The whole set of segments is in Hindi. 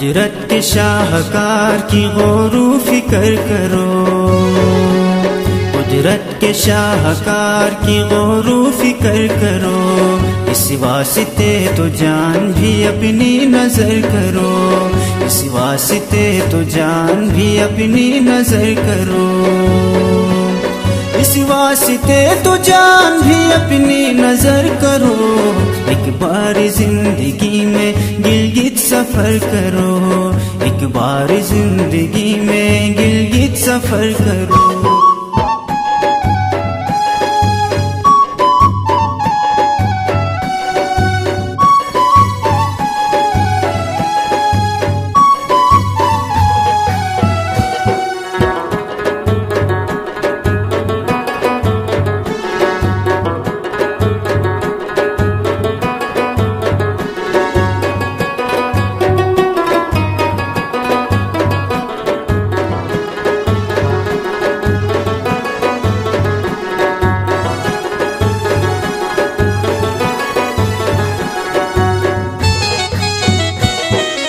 कुदरत के शाहकार की गौरू फिक्र करो, कुदरत के शाहकार की गौरू फिक्र करो। इस वास्ते तो जान भी अपनी नजर करो, इस वास्ते तो जान भी अपनी नजर करो, इस वास्ते तो जान भी अपनी नजर करो। एक बार जिंदगी में गिलगित सफर करो, एक बार जिंदगी में गिलगित सफर करो।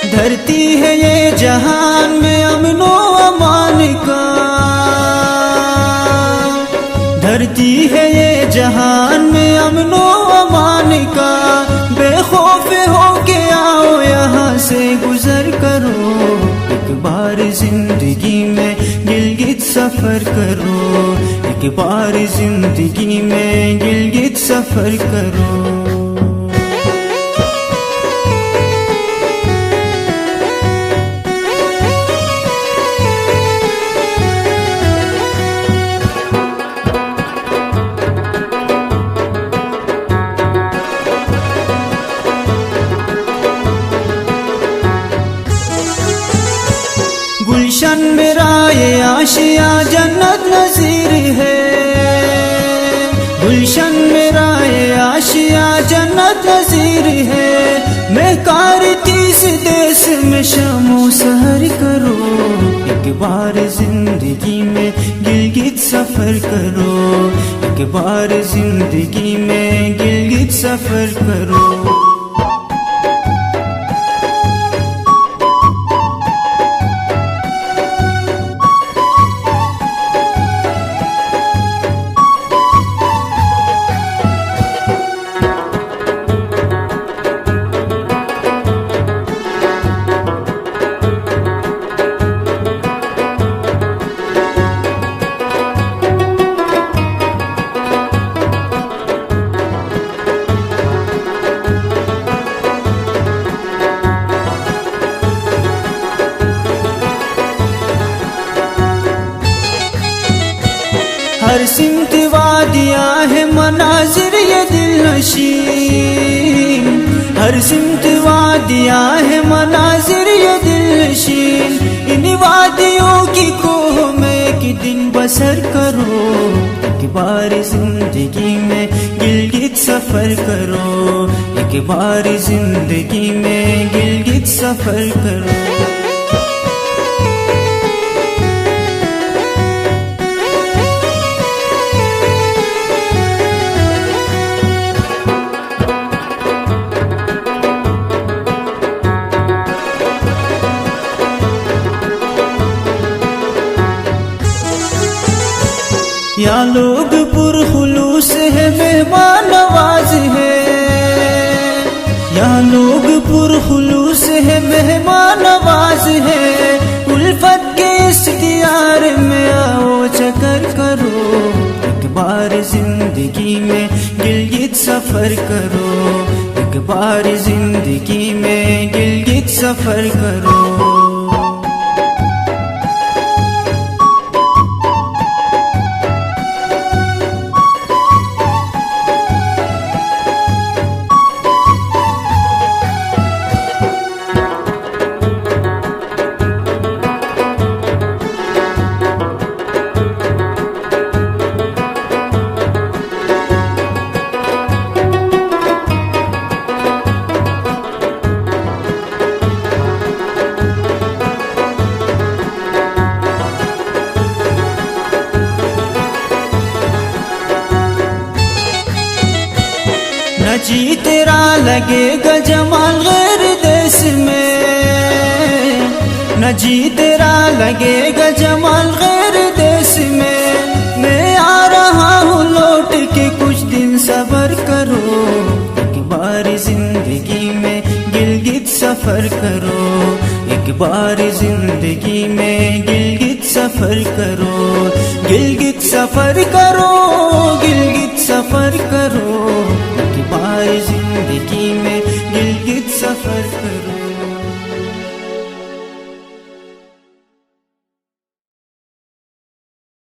धरती है ये जहान में अमनो अमान का, धरती है ये जहान में अमनो अमान का। बेखौफ हो के आओ यहाँ से गुजर करो, एक बार जिंदगी में गिलगित सफर करो, एक बार जिंदगी में गिलगित सफर करो। गुलशन मेरा ये आशिया जन्नत नज़ीर है, गुलशन मेरा ये आशिया जन्नत नज़ीर है। मैं कारती इस देश में शमो सहर करो, एक बार जिंदगी में गिलगित सफर करो, एक बार जिंदगी में गिलगित सफर करो। हर सिमत वादियाँ है मनाजिर ये दिल नशीन, हर सिमत वादियाँ है मनाजिर ये दिल नशीन। इन वादियों की कोह में एक दिन बसर करो, एक बार जिंदगी में गिलगित सफर करो, एक बार जिंदगी में गिलगित सफर करो। यहाँ लोग पुरखुलूस है मेहमान नवाज है, यहाँ लोग पुरखुलूस है मेहमान नवाज है। उल्फत के इख्तियार में आओ चक्कर करो, एक बार जिंदगी में गिलगित सफर करो, एक बार जिंदगी में गिलगित सफर करो। जी तेरा लगेगा जमाल गैर देश में, न जी तेरा लगेगा जमाल गैर देश में। मैं आ रहा हूँ लौट के कुछ दिन सबर करो, एक बार जिंदगी में गिलगित सफर करो, एक बार जिंदगी में गिलगित सफर करो, गिलगित सफर करो।